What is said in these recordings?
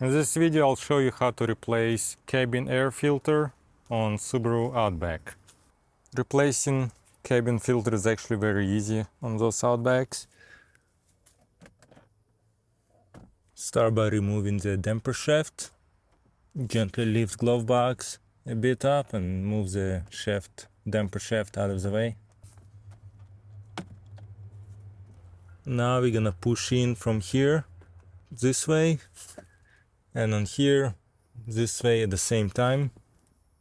In this video I'll show you how to replace cabin air filter on Subaru Outback. Replacing cabin filter is actually very easy on those Outbacks. Start by removing the damper shaft. Gently lift glove box a bit up and move the damper shaft out of the way. Now we're gonna push in from here this way and on here this way at the same time.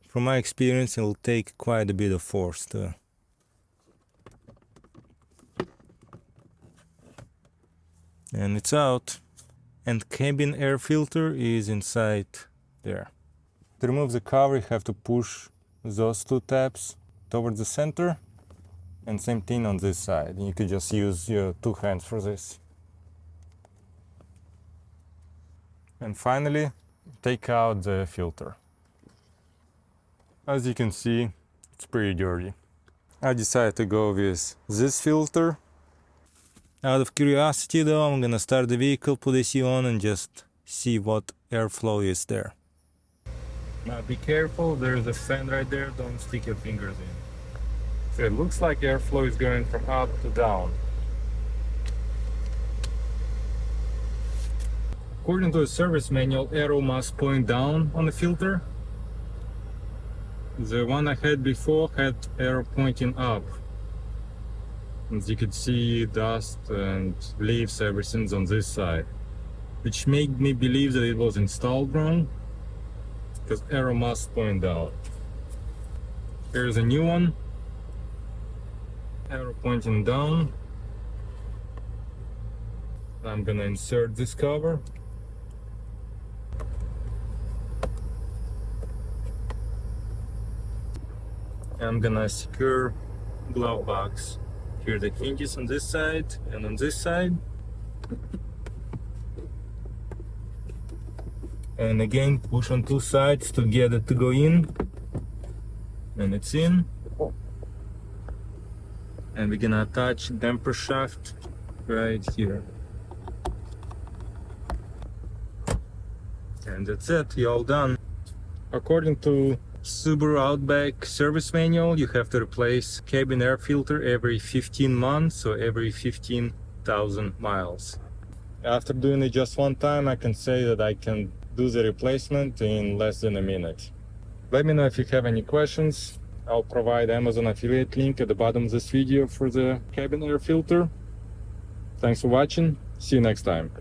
From my experience, it'll take quite a bit of force to and it's out, and cabin air filter is inside there. To remove the cover you have to push those two tabs towards the center, and same thing on this side. You could just use your two hands for this. And finally, take out the filter. As you can see, it's pretty dirty. I decided to go with this filter. Out of curiosity though, I'm gonna start the vehicle, put AC on and just see what airflow is there. Now be careful, there's a fan right there, don't stick your fingers in. So it looks like airflow is going from up to down. According to the service manual, arrow must point down on the filter. The one I had before had arrow pointing up. As you could see, dust and leaves, everything's on this side, which made me believe that it was installed wrong, because arrow must point down. Here's a new one, arrow pointing down. I'm gonna insert this cover. I'm gonna secure glove box. Here are the hinges on this side and on this side. And again, push on two sides to get it to go in. And it's in. And we're gonna attach damper shaft right here. And that's it, you're all done. According to Subaru Outback service manual, you have to replace cabin air filter every 15 months, so every 15,000 miles. After doing it just one time, I can say that I can do the replacement in less than a minute. Let me know if you have any questions. I'll provide Amazon affiliate link at the bottom of this video for the cabin air filter. Thanks for watching. See you next time.